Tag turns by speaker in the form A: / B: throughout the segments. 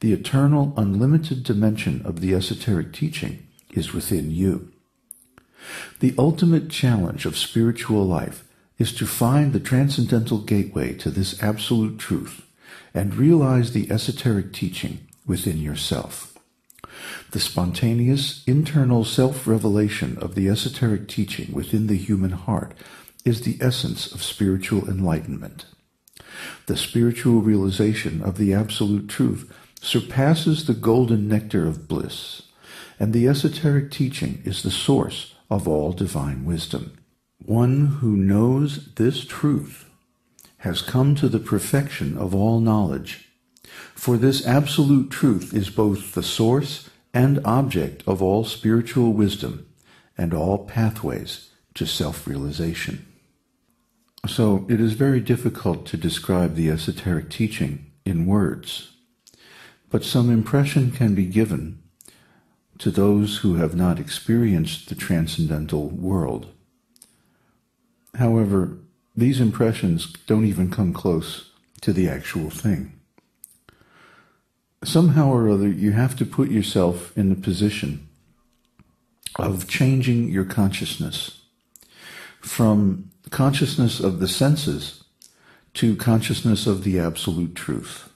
A: The eternal, unlimited dimension of the esoteric teaching is within you. The ultimate challenge of spiritual life is to find the transcendental gateway to this absolute truth and realize the esoteric teaching within yourself. The spontaneous, internal self-revelation of the esoteric teaching within the human heart is the essence of spiritual enlightenment. The spiritual realization of the absolute truth surpasses the golden nectar of bliss, and the esoteric teaching is the source of all divine wisdom. One who knows this truth has come to the perfection of all knowledge, for this absolute truth is both the source and object of all spiritual wisdom and all pathways to self-realization. So it is very difficult to describe the esoteric teaching in words, but some impression can be given to those who have not experienced the transcendental world. However, these impressions don't even come close to the actual thing. Somehow or other, you have to put yourself in the position of changing your consciousness from consciousness of the senses to consciousness of the absolute truth.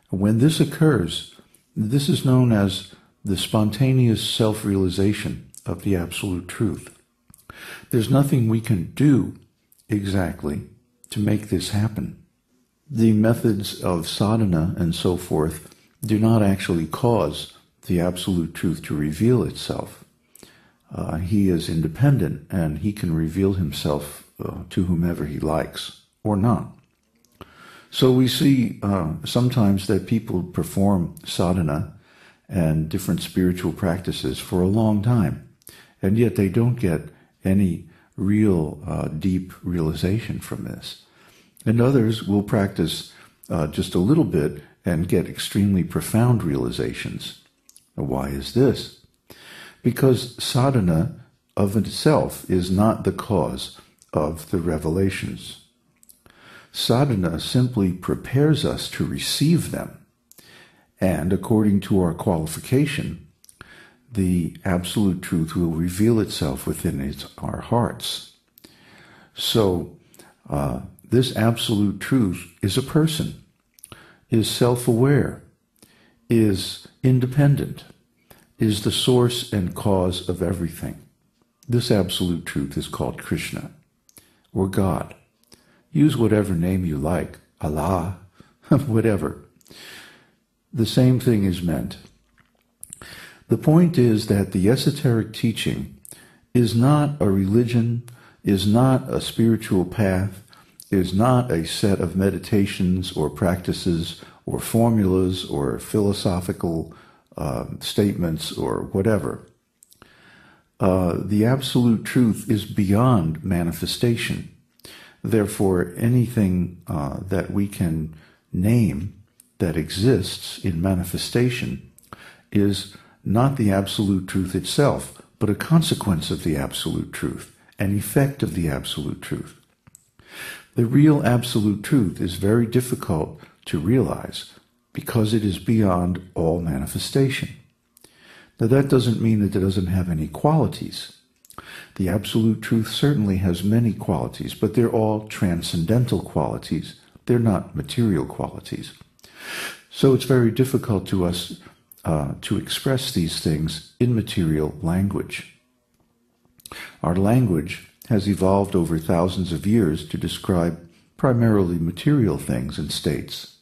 A: When this occurs, this is known as the spontaneous self-realization of the absolute truth. There's nothing we can do exactly to make this happen. The methods of sadhana and so forth do not actually cause the absolute truth to reveal itself. He is independent and he can reveal himself to whomever he likes or not. So we see sometimes that people perform sadhana and different spiritual practices for a long time, and yet they don't get any real deep realization from this. And others will practice just a little bit and get extremely profound realizations. Why is this? Because sadhana of itself is not the cause of the revelations. Sadhana simply prepares us to receive them, and according to our qualification, the absolute truth will reveal itself within our hearts. So, this absolute truth is a person, is self-aware, is independent, is the source and cause of everything. This absolute truth is called Krishna, or God. Use whatever name you like, Allah, whatever. The same thing is meant. The point is that the esoteric teaching is not a religion, is not a spiritual path, is not a set of meditations or practices or formulas or philosophical statements or whatever. The absolute truth is beyond manifestation. Therefore, anything that we can name that exists in manifestation is not the absolute truth itself, but a consequence of the absolute truth, an effect of the absolute truth. The real absolute truth is very difficult to realize because it is beyond all manifestation. Now that doesn't mean that it doesn't have any qualities. The absolute truth certainly has many qualities, but they're all transcendental qualities. They're not material qualities. So it's very difficult to us to express these things in material language. Our language has evolved over thousands of years to describe primarily material things and states.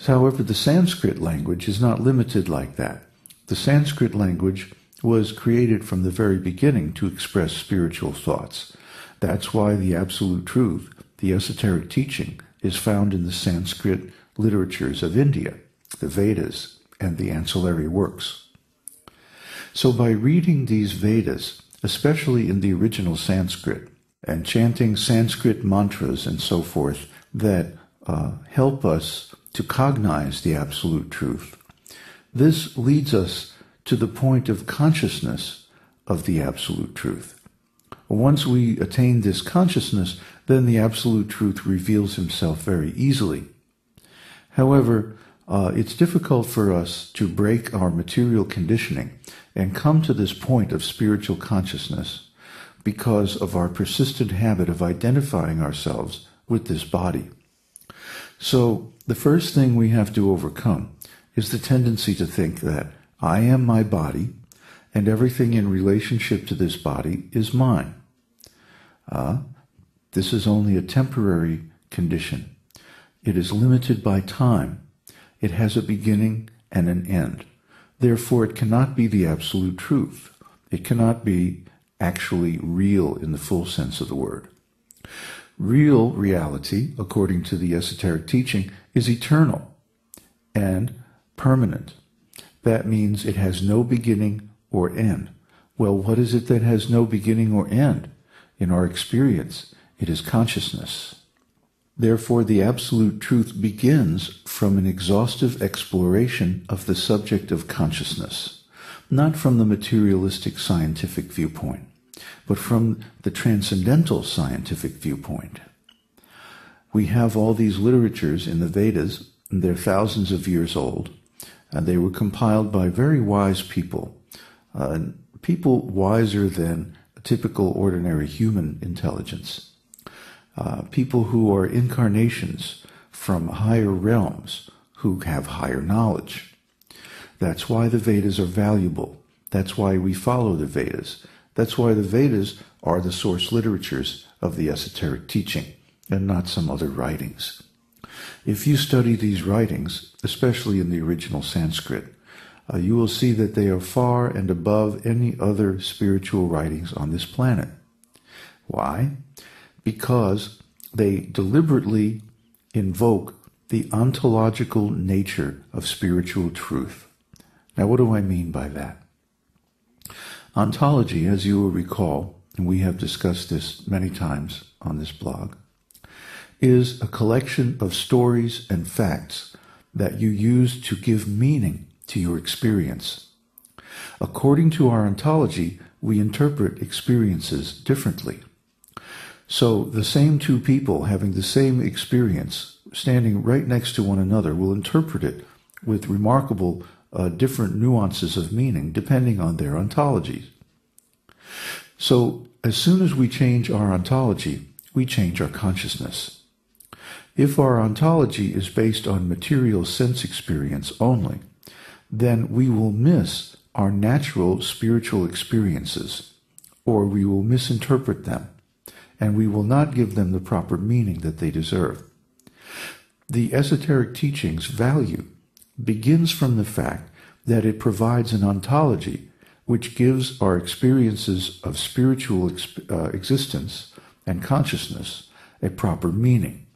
A: However, the Sanskrit language is not limited like that. The Sanskrit language was created from the very beginning to express spiritual thoughts. That's why the absolute truth, the esoteric teaching, is found in the Sanskrit literatures of India, the Vedas, and the ancillary works. So by reading these Vedas, especially in the original Sanskrit, and chanting Sanskrit mantras and so forth that help us to cognize the absolute truth, this leads us to the point of consciousness of the absolute truth. Once we attain this consciousness, then the absolute truth reveals himself very easily. However, it's difficult for us to break our material conditioning and come to this point of spiritual consciousness because of our persistent habit of identifying ourselves with this body. So the first thing we have to overcome is the tendency to think that I am my body and everything in relationship to this body is mine. This is only a temporary condition. It is limited by time. It has a beginning and an end. Therefore, it cannot be the absolute truth. It cannot be actually real in the full sense of the word. Real reality, according to the esoteric teaching, is eternal and permanent. That means it has no beginning or end. Well, what is it that has no beginning or end? In our experience, it is consciousness. Therefore, the absolute truth begins from an exhaustive exploration of the subject of consciousness, not from the materialistic scientific viewpoint, but from the transcendental scientific viewpoint. We have all these literatures in the Vedas, and they're thousands of years old, and they were compiled by very wise people, people wiser than a typical ordinary human intelligence. People who are incarnations from higher realms who have higher knowledge. That's why the Vedas are valuable. That's why we follow the Vedas. That's why the Vedas are the source literatures of the esoteric teaching and not some other writings. If you study these writings, especially in the original Sanskrit, you will see that they are far and above any other spiritual writings on this planet. Why? Because they deliberately invoke the ontological nature of spiritual truth. Now, what do I mean by that? Ontology, as you will recall, and we have discussed this many times on this blog, is a collection of stories and facts that you use to give meaning to your experience. According to our ontology, we interpret experiences differently. So the same two people having the same experience, standing right next to one another, will interpret it with remarkable different nuances of meaning depending on their ontologies. So as soon as we change our ontology, we change our consciousness. If our ontology is based on material sense experience only, then we will miss our natural spiritual experiences, or we will misinterpret them, and we will not give them the proper meaning that they deserve. The esoteric teaching's value begins from the fact that it provides an ontology which gives our experiences of spiritual existence and consciousness a proper meaning.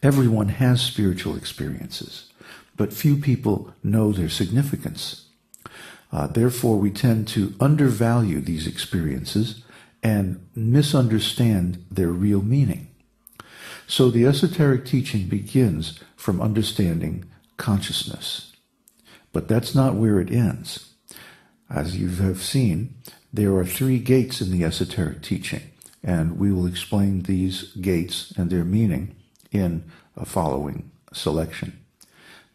A: Everyone has spiritual experiences, but few people know their significance. Therefore, we tend to undervalue these experiences and misunderstand their real meaning. So the esoteric teaching begins from understanding consciousness. But that's not where it ends. As you have seen, there are 3 gates in the esoteric teaching, and we will explain these gates and their meaning in a following selection.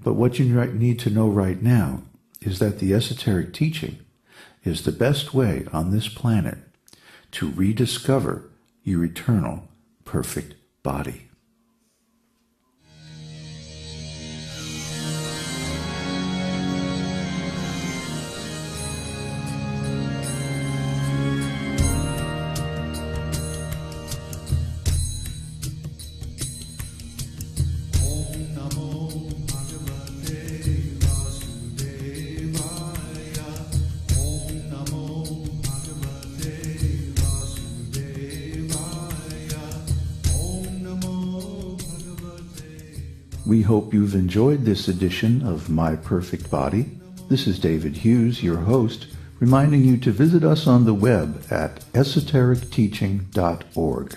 A: But what you need to know right now is that the esoteric teaching is the best way on this planet to rediscover your eternal, perfect body. We hope you've enjoyed this edition of My Perfect Body. This is David Hughes, your host, reminding you to visit us on the web at esotericteaching.org,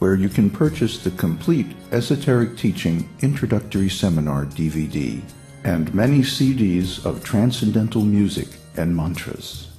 A: where you can purchase the complete Esoteric Teaching Introductory Seminar DVD and many CDs of transcendental music and mantras.